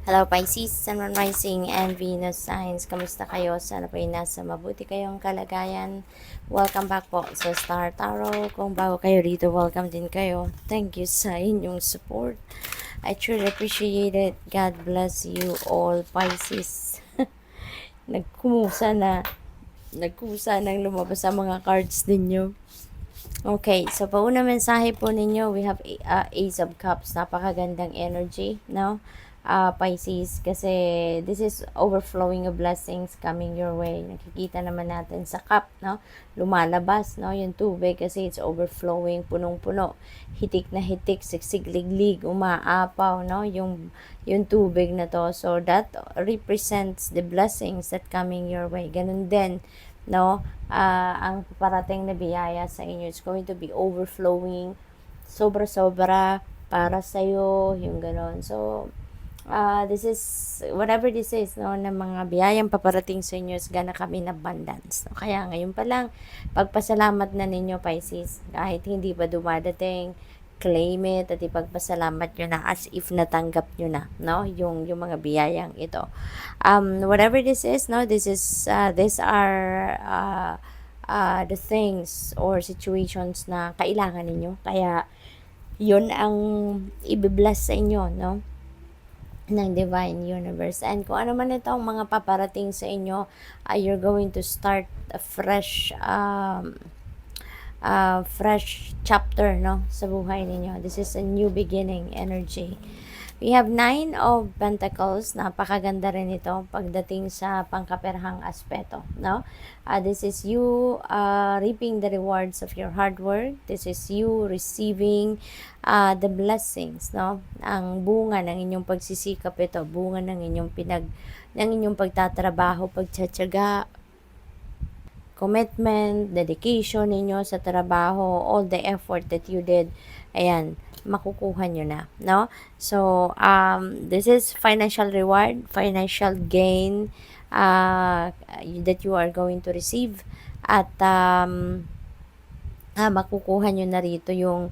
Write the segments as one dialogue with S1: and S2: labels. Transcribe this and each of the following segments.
S1: Hello Pisces, Sun, Moon, Rising, and Venus signs. Kamusta kayo? Sana po ay nasa mabuti kayong kalagayan. Welcome back po sa Star Tarot. Kung bago kayo dito, welcome din kayo. Thank you sa inyong support. I truly appreciate it. God bless you all, Pisces. Nagkusa nang lumabas ang mga cards ninyo. Okay, so pauna mensahe po ninyo, we have Ace of Cups, napakagandang energy, no? Pisces, kasi this is overflowing of blessings coming your way. Nakikita naman natin sa cup, no? Lumalabas, no? Yung tubig kasi it's overflowing, punong-puno. Hitik na hitik, siksik-liglig, umaapaw, no? Yung tubig na to. So that represents the blessings that coming your way. Ganun din, no? Ang parating na biyaya sa inyo, it's going to be overflowing, sobra-sobra para sa'yo, yung ganon. So, this is, whatever this is, no, na mga biyayang paparating sa inyo is gonna come in abundance. No? Kaya ngayon pa lang, pagpasalamat na ninyo, Pisces, kahit hindi pa dumadating, claim it at ipagpasalamat nyo na as if natanggap nyo na, no, yung mga biyayang ito. Whatever this is, no, these are the things or situations na kailangan ninyo. Kaya, yun ang i-bless sa inyo, no, ng Divine Universe. And kung ano man itong mga paparating sa inyo, you're going to start a fresh chapter, no, sa buhay ninyo. This is a new beginning energy. We have 9 of Pentacles. Napakaganda rin ito pagdating sa pangkaperhang aspeto, no? This is you reaping the rewards of your hard work. This is you receiving the blessings, no? Ang bunga ng inyong pagsisikap ito, bunga ng inyong pagtatrabaho, pagtsatsaga, commitment, dedication ninyo sa trabaho, all the effort that you did, ayan, makukuha nyo na, no? So, this is financial reward, financial gain that you are going to receive, at makukuha nyo na rito yung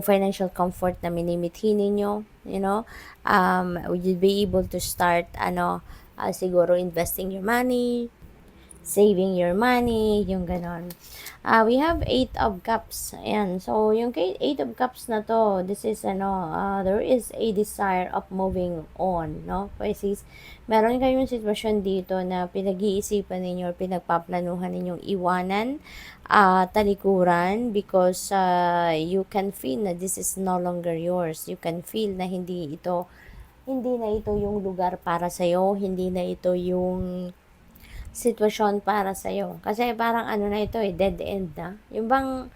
S1: financial comfort na minimithi ninyo, you know. You'll be able to start, siguro investing your money, saving your money, yung ganon. We have 8 of Cups. Ayan. So, yung 8 of Cups na to, this is, there is a desire of moving on, no? Pisces, meron kayong sitwasyon dito na pinag-iisipan ninyo or pinagpaplanuhan ninyong iwanan, talikuran, because you can feel na this is no longer yours. You can feel na hindi na ito yung lugar para sa'yo, hindi na ito yung sitwasyon para sa'yo. Kasi parang na ito dead end na. Yung bang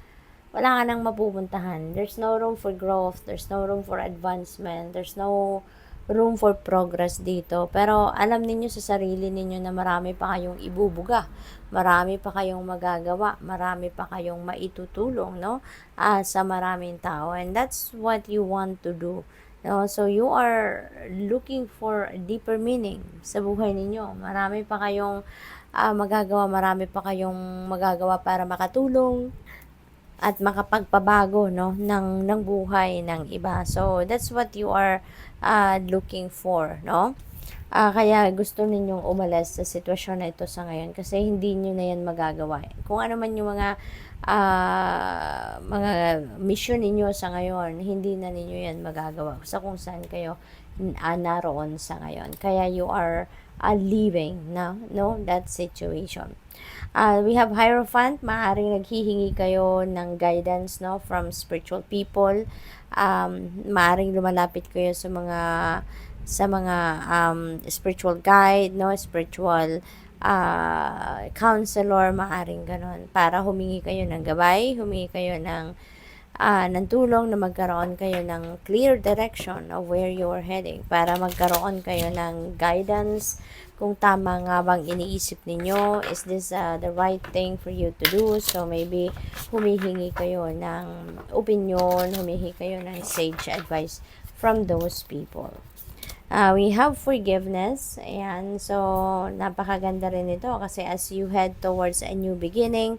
S1: wala ka nang mapupuntahan. There's no room for growth. There's no room for advancement. There's no room for progress dito. Pero alam ninyo sa sarili ninyo na marami pa kayong ibubuga. Marami pa kayong magagawa. Marami pa kayong maitutulong, no? Sa maraming tao. And that's what you want to do. No, so you are looking for a deeper meaning sa buhay ninyo. Marami pa kayong magagawa, marami pa kayong magagawa para makatulong at makapagpabago, no, ng buhay ng iba. So that's what you are looking for, no? Kaya gusto ninyong umalis sa sitwasyon na ito sa ngayon kasi hindi nyo na yan magagawa. Kung ano man yung mga mission ninyo sa ngayon, hindi na ninyo yan magagawa sa kung saan kayo naroon sa ngayon. Kaya you are leaving na, no, that situation. We have Hierophant. Maaaring naghihingi kayo ng guidance, no, from spiritual people. Maaaring lumalapit kayo sa mga spiritual guide, no, spiritual counselor, maaring ganon, para humingi kayo ng gabay, humingi kayo ng tulong na magkaroon kayo ng clear direction of where you are heading, para magkaroon kayo ng guidance kung tama nga bang iniisip ninyo, is this the right thing for you to do. So maybe humihingi kayo ng opinion, humihingi kayo ng sage advice from those people. We have forgiveness. Ayan. So, napakaganda rin ito kasi as you head towards a new beginning,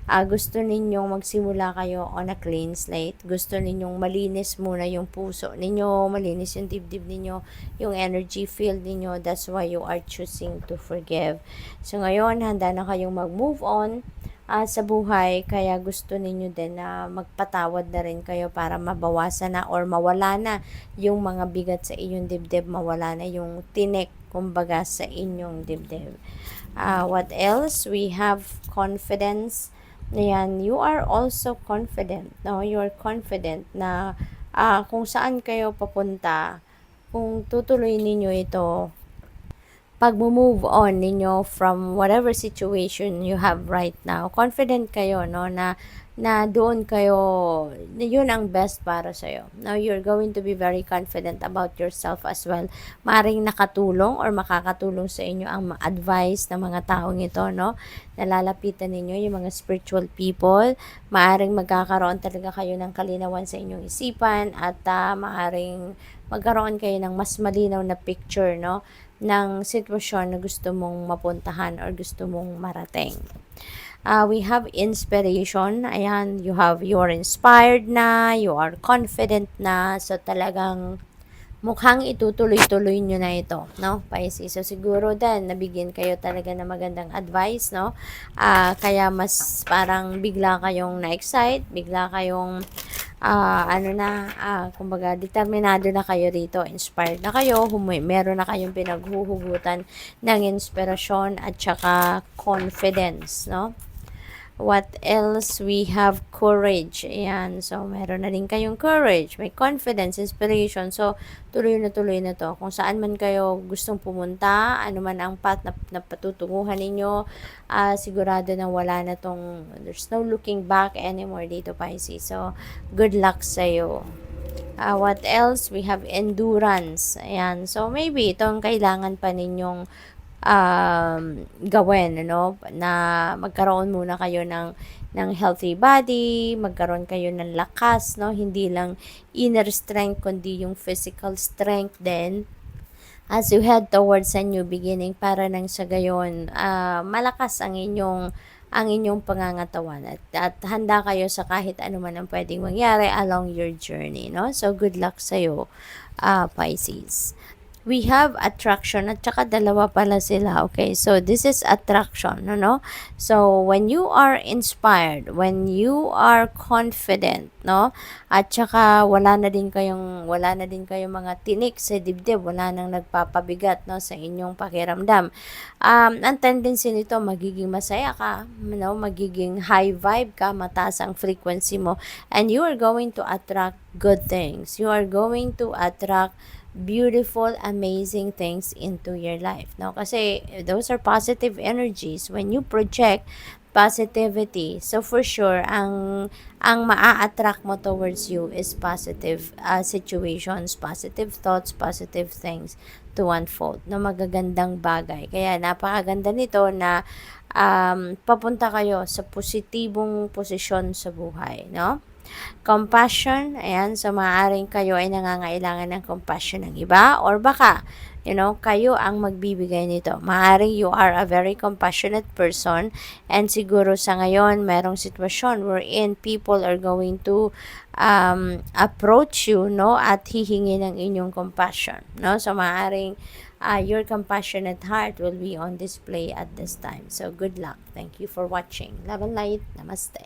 S1: gusto ninyong magsimula kayo on a clean slate. Gusto ninyong malinis muna yung puso ninyo, malinis yung dibdib ninyo, yung energy field ninyo. That's why you are choosing to forgive. So, ngayon, handa na kayong mag-move on sa buhay, kaya gusto ninyo din na magpatawad na rin kayo para mabawasan na or mawala na yung mga bigat sa inyong dibdib, mawala na yung tinik, kumbaga, sa inyong dibdib. What else? We have confidence. Ayan, you are also confident, no? You are confident na kung saan kayo papunta, kung tutuloy ninyo ito, pag-move on ninyo from whatever situation you have right now, confident kayo, no, na doon kayo, yun ang best para sa'yo. Now, you're going to be very confident about yourself as well. Maring nakatulong or makakatulong sa inyo ang advice ng mga taong ito, no? Nalalapitan ninyo yung mga spiritual people. Maaring magkakaroon talaga kayo ng kalinawan sa inyong isipan at maaring magkaroon kayo ng mas malinaw na picture, no, ng sitwasyon na gusto mong mapuntahan or gusto mong marating. We have inspiration. Ayan, you are inspired na, you are confident na. So, talagang mukhang itutuloy-tuloy nyo na ito, no, Pisces. So, siguro din, nabigyan kayo talaga ng magandang advice, no? Kaya mas parang bigla kayong na-excite, bigla kayong kumbaga, determinado na kayo rito, inspired na kayo, meron na kayong pinaghuhugutan ng inspirasyon at saka confidence, no? What else? We have courage. Ayan. So, meron na rin kayong courage. May confidence, inspiration. So, tuloy na to. Kung saan man kayo gustong pumunta, ano man ang path na patutunguhan ninyo, sigurado na wala na tong, there's no looking back anymore dito, Pisces. So, good luck sa'yo. What else? We have endurance. Ayan. So, maybe itong kailangan pa ninyong gawin, ano, na magkaroon muna kayo ng healthy body, magkaroon kayo ng lakas, no, hindi lang inner strength, kundi yung physical strength din as you head towards a new beginning para nang sa gayon, malakas ang inyong pangangatawan at handa kayo sa kahit ano man ang pwedeng mangyari along your journey, no? So, good luck sa'yo, Pisces. We have attraction at saka dalawa pala sila, okay? So, this is attraction, no? So, when you are inspired, when you are confident, no? At saka wala na din kayong mga tinik sa dibdib, wala nang nagpapabigat, no, sa inyong pakiramdam. Ang tendency nito, magiging masaya ka, no? Magiging high vibe ka, mataas ang frequency mo, and you are going to attract good things. You are going to attract beautiful, amazing things into your life. No? Kasi those are positive energies. When you project positivity, so for sure, ang maa-attract mo towards you is positive situations, positive thoughts, positive things to unfold, no, magagandang bagay. Kaya napakaganda nito na papunta kayo sa positibong posisyon sa buhay, no? Compassion, ayan, so maaaring kayo ay nangangailangan ng compassion ng iba or baka, kayo ang magbibigay nito. Maaaring you are a very compassionate person and siguro sa ngayon, merong sitwasyon wherein people are going to approach you, no, at hihingi ng inyong compassion, no? So, maaaring your compassionate heart will be on display at this time. So, good luck. Thank you for watching. Love and light. Namaste.